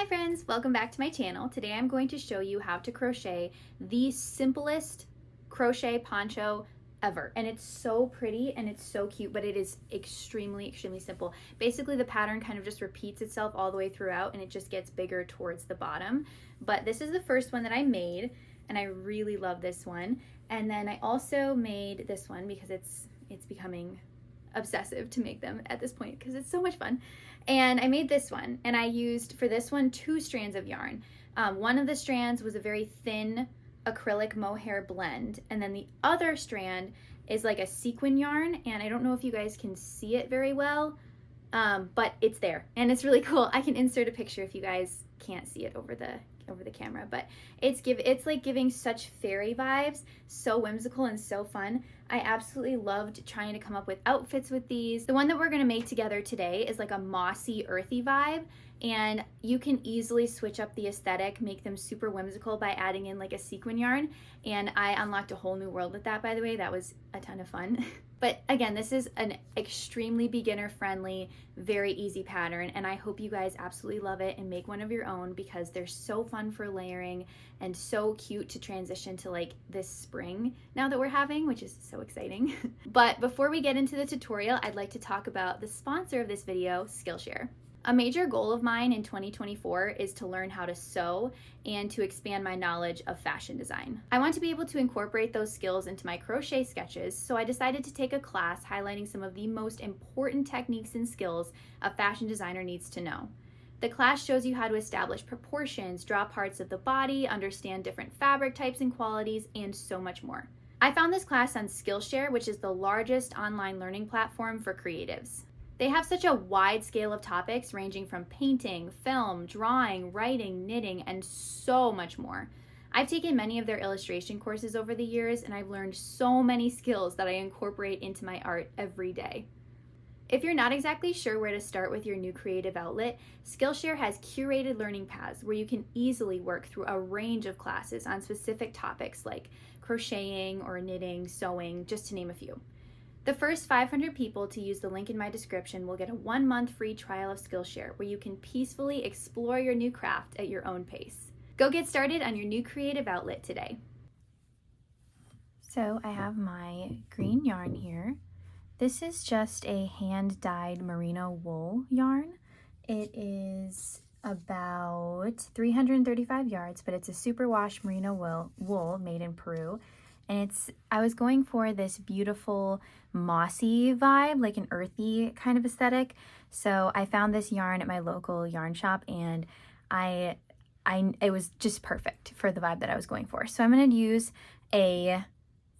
friends, welcome back to my channel. Today I'm going to show you how to crochet the simplest crochet poncho ever. And it's so pretty and it's so cute, but it is extremely simple. Basically the pattern kind of just repeats itself all the way throughout and it just gets bigger towards the bottom. But this is the first one that I made and I really love this one. And then I also made this one because it's becoming obsessive to make them at this point because it's so much fun. And I made this one, and I used for this one 2 strands of yarn. One of the strands was a very thin acrylic mohair blend, and then the other strand is like a sequin yarn, and I don't know if you guys can see it very well, but it's there and it's really cool. I can insert a picture if you guys can't see it over the camera, but it's like giving such fairy vibes, so whimsical and so fun. I absolutely loved trying to come up with outfits with these. The one that we're gonna make together today is like a mossy, earthy vibe, and you can easily switch up the aesthetic, make them super whimsical by adding in like a sequin yarn, and I unlocked a whole new world with that, by the way. That was a ton of fun. But again, this is an extremely beginner friendly, very easy pattern, and I hope you guys absolutely love it and make one of your own because they're so fun for layering and so cute to transition to like this spring now that we're having, which is so exciting. But before we get into the tutorial, I'd like to talk about the sponsor of this video, Skillshare. A major goal of mine in 2024 is to learn how to sew and to expand my knowledge of fashion design. I want to be able to incorporate those skills into my crochet sketches, so I decided to take a class highlighting some of the most important techniques and skills a fashion designer needs to know. The class shows you how to establish proportions, draw parts of the body, understand different fabric types and qualities, and so much more. I found this class on Skillshare, which is the largest online learning platform for creatives. They have such a wide scale of topics ranging from painting, film, drawing, writing, knitting, and so much more. I've taken many of their illustration courses over the years, and I've learned so many skills that I incorporate into my art every day. If you're not exactly sure where to start with your new creative outlet, Skillshare has curated learning paths where you can easily work through a range of classes on specific topics like crocheting or knitting, sewing, just to name a few. The first 500 people to use the link in my description will get a 1-month free trial of Skillshare where you can peacefully explore your new craft at your own pace. Go get started on your new creative outlet today. So I have my green yarn here. This is just a hand-dyed merino wool yarn. It is about 335 yards, but it's a superwash merino wool made in Peru. And I was going for this beautiful mossy vibe, like an earthy kind of aesthetic. So I found this yarn at my local yarn shop, and it was just perfect for the vibe that I was going for. So I'm going to use a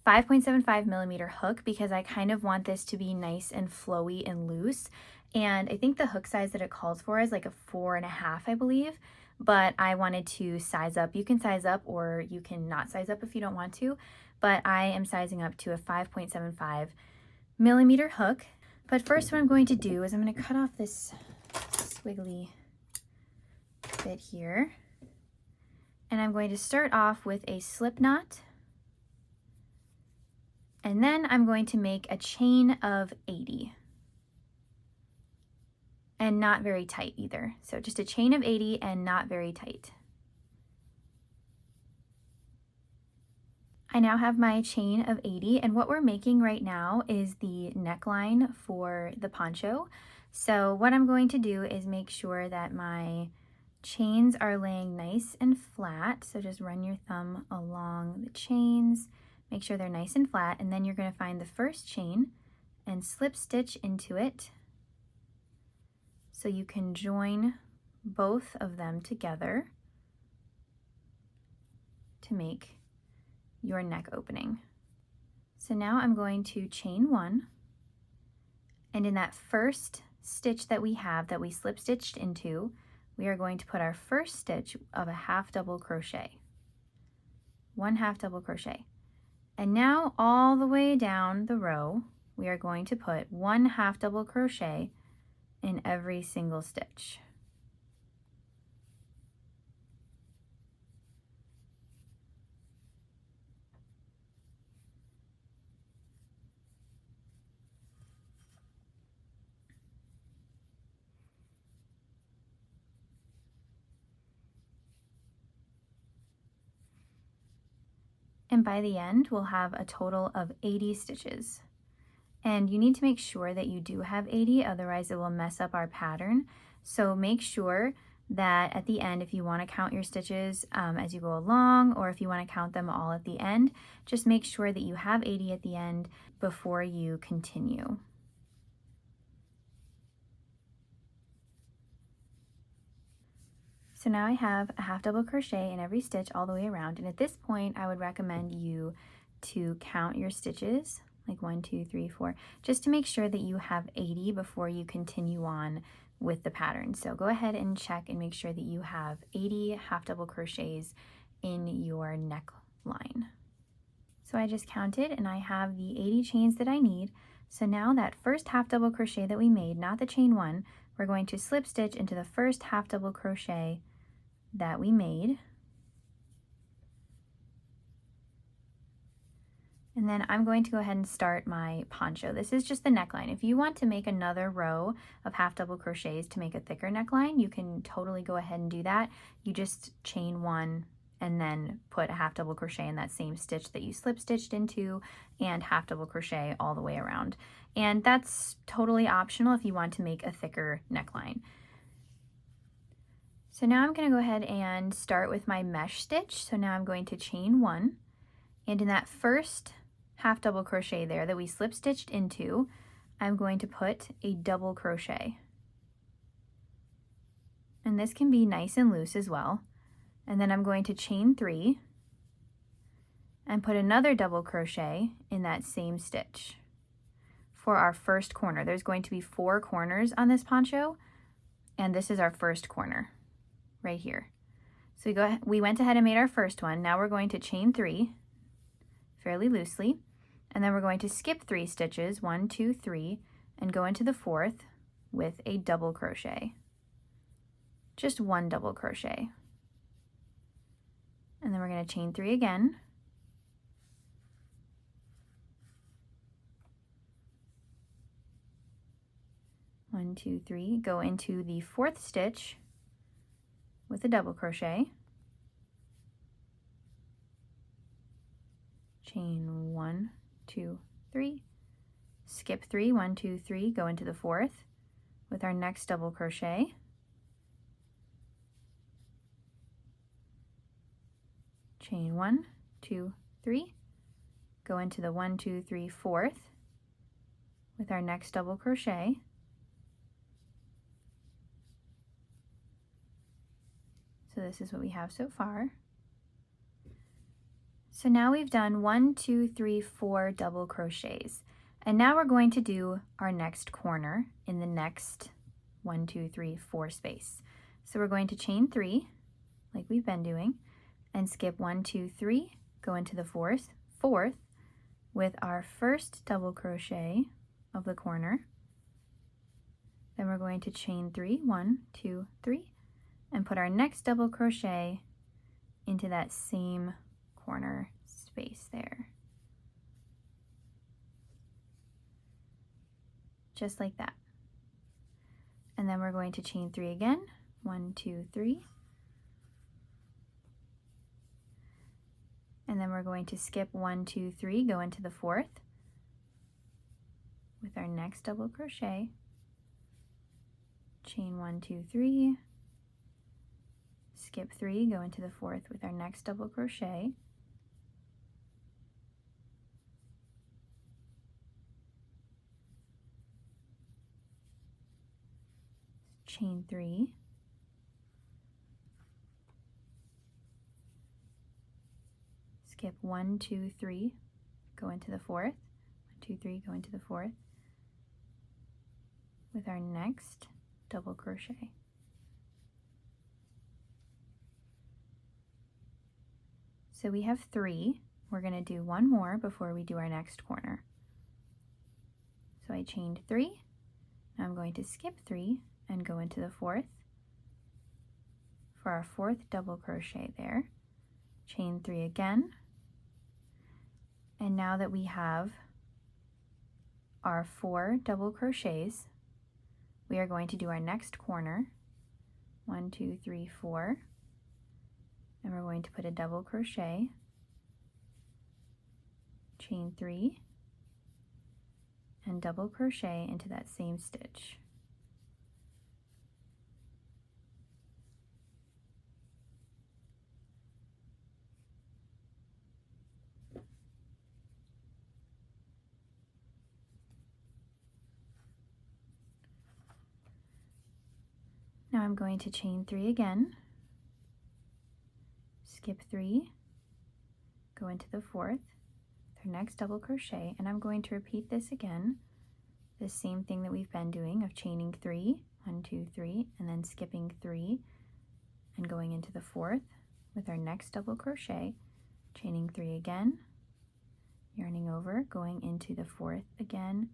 5.75 millimeter hook because I kind of want this to be nice and flowy and loose. And I think the hook size that it calls for is like a 4.5, I believe. But I wanted to size up. You can size up or you can not size up if you don't want to. But I am sizing up to a 5.75 millimeter hook. But first what I'm going to do is I'm going to cut off this squiggly bit here. And I'm going to start off with a slip knot. And then I'm going to make a chain of 80. And not very tight either. So just a chain of 80 and not very tight. I now have my chain of 80, and what we're making right now is the neckline for the poncho. So what I'm going to do is make sure that my chains are laying nice and flat. So just run your thumb along the chains, make sure they're nice and flat, and then you're going to find the first chain and slip stitch into it so you can join both of them together to make your neck opening. So now I'm going to chain 1, and in that first stitch that we have that we slip stitched into, we are going to put our first stitch of a half double crochet, 1 half double crochet. And now all the way down the row, we are going to put 1 half double crochet in every single stitch. And by the end, we'll have a total of 80 stitches. And you need to make sure that you do have 80, otherwise it will mess up our pattern. So make sure that at the end, if you want to count your stitches as you go along, or if you want to count them all at the end, just make sure that you have 80 at the end before you continue. So now I have a half double crochet in every stitch all the way around, and at this point I would recommend you to count your stitches, like 1, 2, 3, 4, just to make sure that you have 80 before you continue on with the pattern. So go ahead and check and make sure that you have 80 half double crochets in your neckline. So I just counted and I have the 80 chains that I need. So now that first half double crochet that we made, not the chain one, we're going to slip stitch into the first half double crochet that we made. And then I'm going to go ahead and start my poncho. This is just the neckline. If you want to make another row of half double crochets to make a thicker neckline, you can totally go ahead and do that. You just chain one and then put a half double crochet in that same stitch that you slip stitched into and half double crochet all the way around. And that's totally optional if you want to make a thicker neckline. So now I'm going to go ahead and start with my mesh stitch. So now I'm going to chain one, and in that first half double crochet there that we slip stitched into, I'm going to put a double crochet. And this can be nice and loose as well. And then I'm going to chain 3 and put another double crochet in that same stitch for our first corner. There's going to be 4 corners on this poncho, and this is our first corner right here. So we went ahead and made our first one. Now we're going to chain 3 fairly loosely, and then we're going to skip 3 stitches, 1, 2, 3, and go into the 4th with a double crochet. Just 1 double crochet. And then we're going to chain 3 again. One, 2, 3, go into the 4th stitch with a double crochet, chain 1, 2, 3, skip 3, 1, 2, 3, go into the 4th with our next double crochet, chain 1, 2, 3, go into the 1, 2, 3, 4th with our next double crochet, so this is what we have so far. So now we've done 1, 2, 3, 4 double crochets, and now we're going to do our next corner in the next 1, 2, 3, 4 space. So we're going to chain 3 like we've been doing and skip 1, 2, 3, go into the 4th with our first double crochet of the corner. Then we're going to chain 3, 1, 2, 3, and put our next double crochet into that same corner space there. Just like that. And then we're going to chain 3 again, 1, 2, 3. And then we're going to skip 1, 2, 3, go into the 4th with our next double crochet, chain 1, 2, 3, skip 3, go into the 4th with our next double crochet, chain 3, skip 1, 2, 3, go into the 4th, 1, 2, 3, go into the 4th with our next double crochet. So we have 3. We're going to do 1 more before we do our next corner. So I chained 3. Now I'm going to skip 3 and go into the 4th for our 4th double crochet there. Chain 3 again. And now that we have our 4 double crochets, we are going to do our next corner. 1, 2, 3, 4. And we're going to put a double crochet chain 3, and double crochet into that same stitch. Now I'm going to chain 3 again, skip 3, go into the 4th, our next double crochet, and I'm going to repeat this again, the same thing that we've been doing of chaining 3, 1, 2, 3, and then skipping 3 and going into the 4th with our next double crochet, chaining 3 again, yarning over, going into the 4th again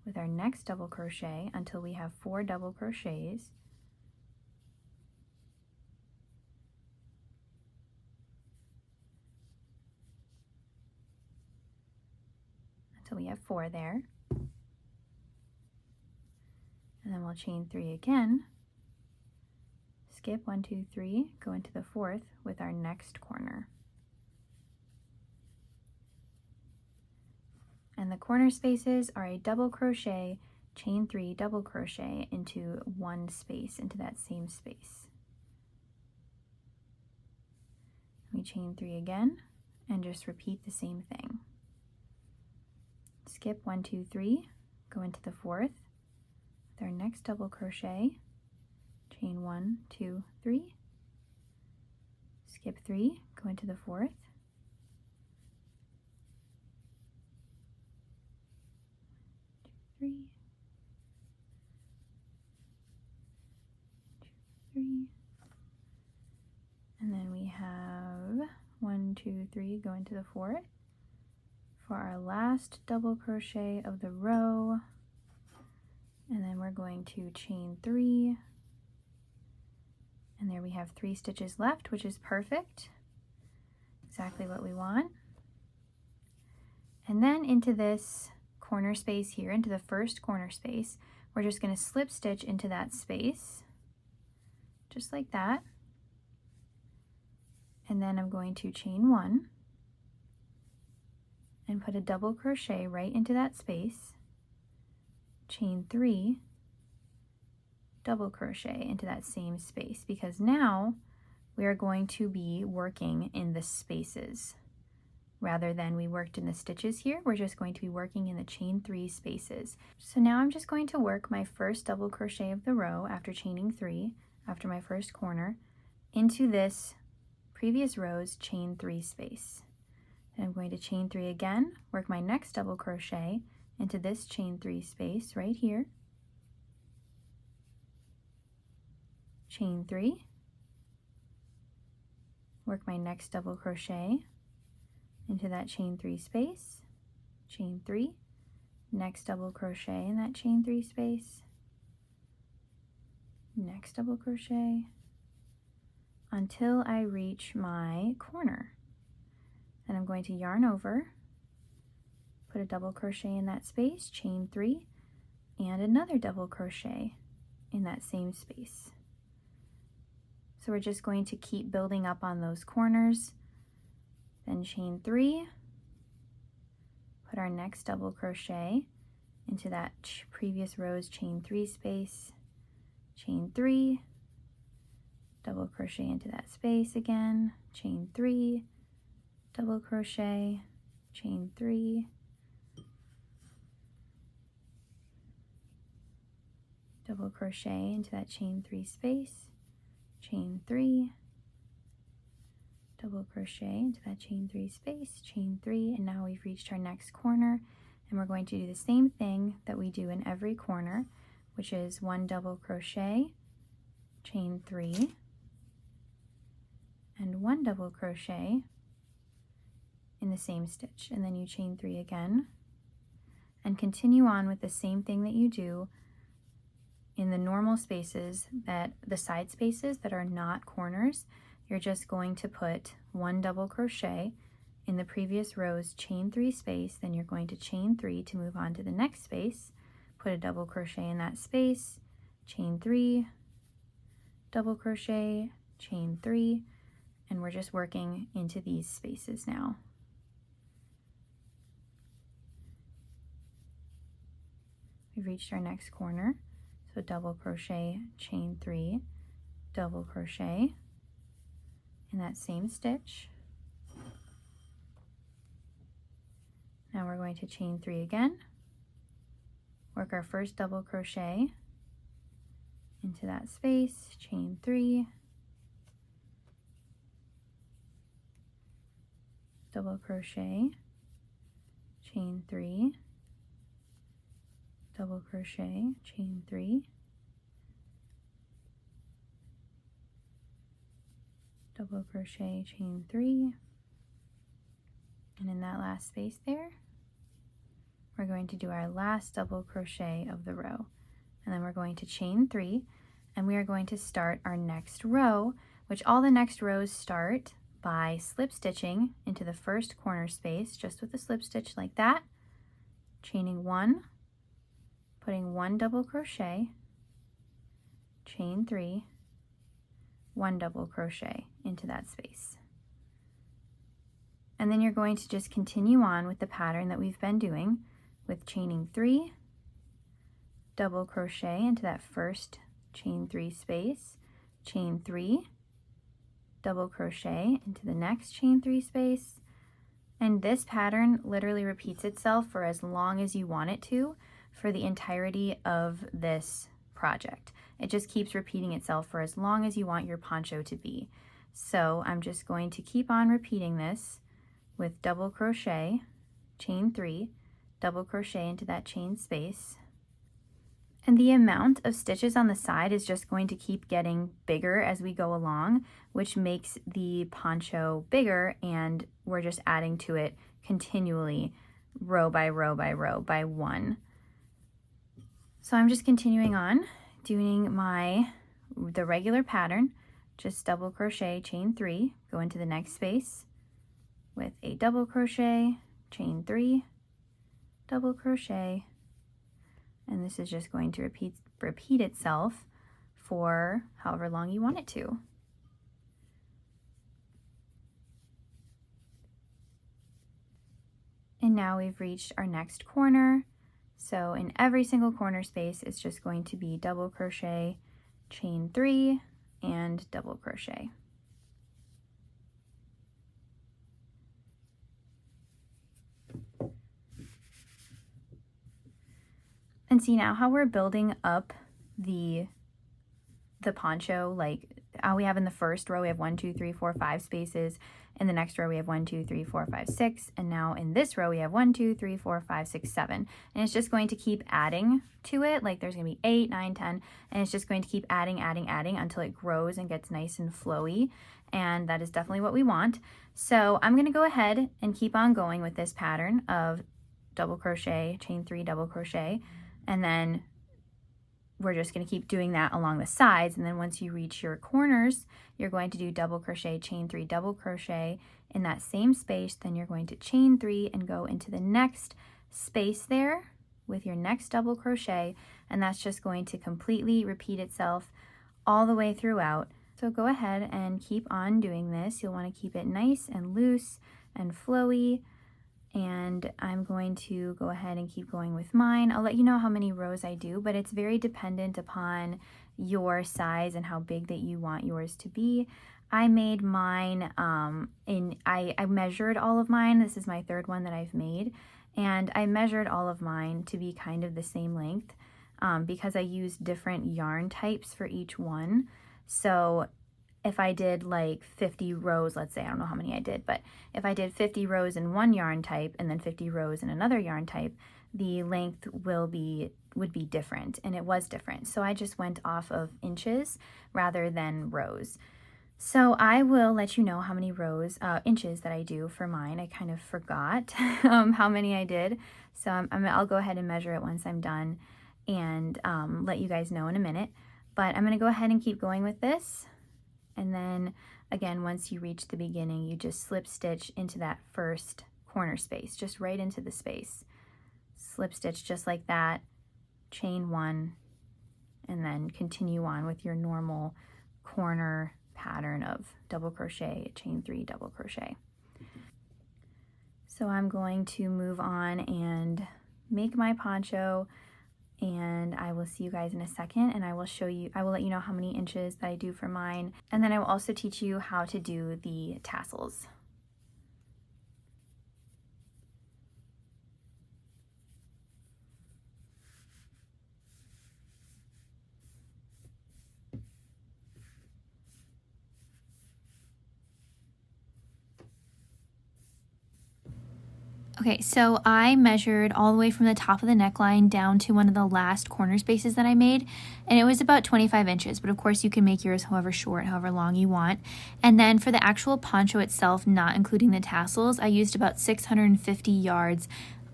with our next double crochet until we have 4 double crochets. Until we have 4 there. And then we'll chain 3 again, skip 1, 2, 3, go into the 4th with our next corner. And the corner spaces are a double crochet, chain 3, double crochet into one space, into that same space. We chain 3 again and just repeat the same thing. Skip 1, 2, 3, go into the 4th with our next double crochet, chain 1, 2, 3, skip 3, go into the 4th, 2, 3, 2, 3, and then we have 1, 2, 3, go into the 4th for our last double crochet of the row, and then we're going to chain 3, and there we have 3 stitches left, which is perfect, exactly what we want. And then into this corner space here, into the first corner space, we're just going to slip stitch into that space, just like that, and then I'm going to chain 1 and put a double crochet right into that space, chain 3, double crochet into that same space, because now we are going to be working in the spaces. Rather than we worked in the stitches here, we're just going to be working in the chain 3 spaces. So now I'm just going to work my first double crochet of the row after chaining 3, after my first corner, into this previous row's chain 3 space. And I'm going to chain 3 again, work my next double crochet into this chain 3 space right here, chain 3, work my next double crochet into that chain 3 space, chain 3, next double crochet in that chain 3 space, next double crochet, until I reach my corner. And I'm going to yarn over, put a double crochet in that space, chain 3, and another double crochet in that same space. So we're just going to keep building up on those corners, then chain 3, put our next double crochet into that previous row's chain 3 space, chain 3, double crochet into that space again, chain 3, double crochet, chain 3, double crochet into that chain 3 space, chain 3, double crochet into that chain 3 space, chain 3, and now we've reached our next corner, and we're going to do the same thing that we do in every corner, which is 1 double crochet, chain 3, and 1 double crochet in the same stitch, and then you chain 3 again, and continue on with the same thing that you do in the normal spaces, that the side spaces that are not corners. You're just going to put 1 double crochet in the previous row's chain 3 space, then you're going to chain 3 to move on to the next space, put a double crochet in that space, chain 3, double crochet, chain 3, and we're just working into these spaces now. we've reached our next corner. So double crochet, chain 3, double crochet in that same stitch. Now we're going to chain 3 again, work our first double crochet into that space, chain 3, double crochet, chain 3, double crochet, chain 3, double crochet, chain 3, and in that last space there, we're going to do our last double crochet of the row, and then we're going to chain 3, and we are going to start our next row, which all the next rows start by slip stitching into the first corner space, just with a slip stitch like that, chaining 1, putting 1 double crochet, chain 3, 1 double crochet into that space. And then you're going to just continue on with the pattern that we've been doing with chaining 3, double crochet into that first chain 3 space, chain 3, double crochet into the next chain 3 space, and this pattern literally repeats itself for as long as you want it to for the entirety of this project. It just keeps repeating itself for as long as you want your poncho to be. So I'm just going to keep on repeating this with double crochet, chain 3, double crochet into that chain space. And the amount of stitches on the side is just going to keep getting bigger as we go along, which makes the poncho bigger, and we're just adding to it continually, row by row by row by 1. So I'm just continuing on doing the regular pattern, just double crochet, chain 3, go into the next space with a double crochet, chain 3, double crochet, and this is just going to repeat itself for however long you want it to. And now we've reached our next corner. So in every single corner space, it's just going to be double crochet, chain 3, and double crochet. And see now how we're building up the poncho, like how we have in the first row, we have 1, 2, 3, 4, 5 spaces. In the next row, we have 1, 2, 3, 4, 5, 6. And now in this row, we have 1, 2, 3, 4, 5, 6, 7. And it's just going to keep adding to it. Like there's going to be 8, 9, 10. And it's just going to keep adding, adding, adding until it grows and gets nice and flowy. And that is definitely what we want. So I'm going to go ahead and keep on going with this pattern of double crochet, chain 3, double crochet. And then we're just going to keep doing that along the sides, and then once you reach your corners, you're going to do double crochet, chain 3, double crochet in that same space. Then you're going to chain 3 and go into the next space there with your next double crochet, and that's just going to completely repeat itself all the way throughout. So go ahead and keep on doing this. You'll want to keep it nice and loose and flowy. And I'm going to go ahead and keep going with mine. I'll let you know how many rows I do, but it's very dependent upon your size and how big that you want yours to be. I made mine, I measured all of mine. This is my 3rd one that I've made. And I measured all of mine to be kind of the same length because I used different yarn types for each one. So if I did like 50 rows, let's say, I don't know how many I did, but if I did 50 rows in one yarn type and then 50 rows in another yarn type, the length would be different, and it was different. So I just went off of inches rather than rows. So I will let you know how many rows, inches that I do for mine. I kind of forgot how many I did. So I'll go ahead and measure it once I'm done and let you guys know in a minute. But I'm going to go ahead and keep going with this. And then again, once you reach the beginning, you just slip stitch into that first corner space, just right into the space. Slip stitch just like that, chain 1, and then continue on with your normal corner pattern of double crochet, chain 3, double crochet. So I'm going to move on and make my poncho. and I will see you guys in a second, and I will let you know how many inches that I do for mine, and then I will also teach you how to do the tassels. Okay, so I measured all the way from the top of the neckline down to one of the last corner spaces that I made, and it was about 25 inches, but of course you can make yours however short, however long you want. And then for the actual poncho itself, not including the tassels, I used about 650 yards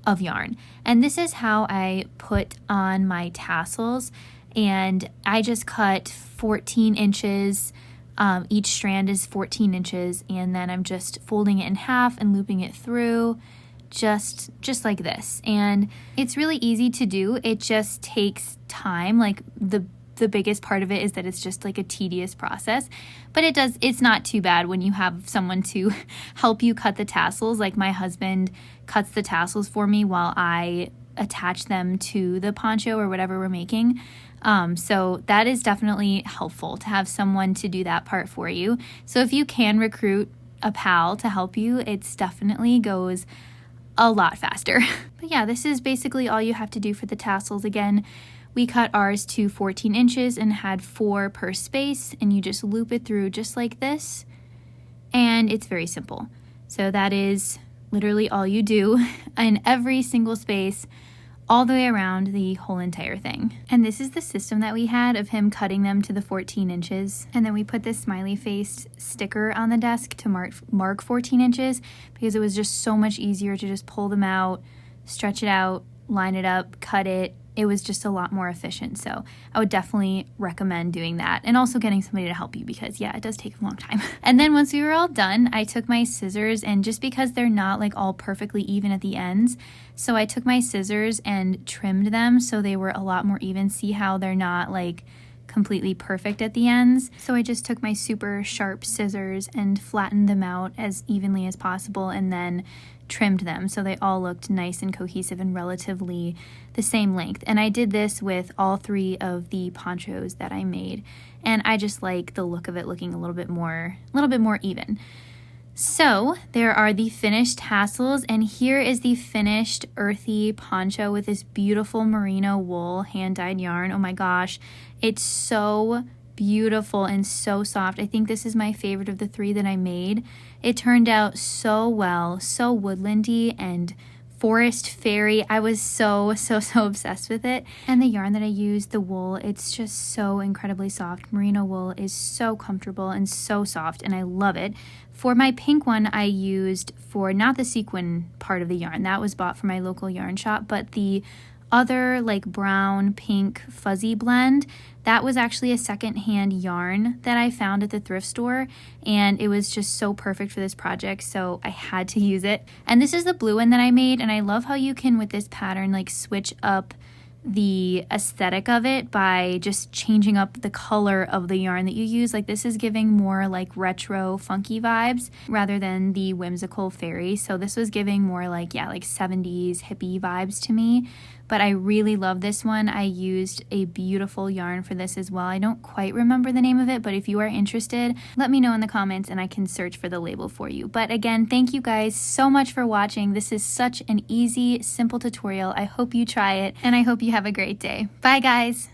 of yarn. And this is how I put on my tassels, and I just cut 14 inches. Each strand is 14 inches, and then I'm just folding it in half and looping it through. Just like this, and it's really easy to do. It just takes time. Like the biggest part of it is that it's just like a tedious process, but it's not too bad when you have someone to help you cut the tassels. Like my husband cuts the tassels for me while I attach them to the poncho or whatever we're making. So that is definitely helpful to have someone to do that part for you. So if you can recruit a pal to help you, it's definitely goes a lot faster. But yeah, this is basically all you have to do for the tassels. Again, we cut ours to 14 inches and had 4 per space, and you just loop it through just like this, and it's very simple. So that is literally all you do in every single space, all the way around the whole entire thing. And this is the system that we had of him cutting them to the 14 inches. And then we put this smiley face sticker on the desk to mark 14 inches because it was just so much easier to just pull them out, stretch it out, line it up, cut it. It was just a lot more efficient. So I would definitely recommend doing that, and also getting somebody to help you because yeah, it does take a long time. And then once we were all done, I took my scissors, and just because they're not like all perfectly even at the ends, so I took my scissors and trimmed them so they were a lot more even. See how they're not like completely perfect at the ends? So I just took my super sharp scissors and flattened them out as evenly as possible, and then trimmed them so they all looked nice and cohesive and relatively the same length. And I did this with all 3 of the ponchos that I made, and I just like the look of it looking a little bit more even. So there are the finished tassels, and here is the finished earthy poncho with this beautiful merino wool hand-dyed yarn. Oh my gosh, it's so beautiful and so soft. I think this is my favorite of the 3 that I made. It turned out so well, so woodlandy and forest fairy. I was so obsessed with it. And the yarn that I used, the wool, it's just so incredibly soft. Merino wool is so comfortable and so soft, and I love it. For my pink one, I used for not the sequin part of the yarn. That was bought from my local yarn shop, but the other like brown pink fuzzy blend, that was actually a secondhand yarn that I found at the thrift store, and it was just so perfect for this project, so I had to use it. And this is the blue one that I made, and I love how you can with this pattern like switch up the aesthetic of it by just changing up the color of the yarn that you use. Like this is giving more like retro funky vibes rather than the whimsical fairy. So this was giving more like 70s hippie vibes to me. But I really love this one. I used a beautiful yarn for this as well. I don't quite remember the name of it, but if you are interested, let me know in the comments and I can search for the label for you. But again, thank you guys so much for watching. This is such an easy, simple tutorial. I hope you try it, and I hope you have a great day. Bye guys!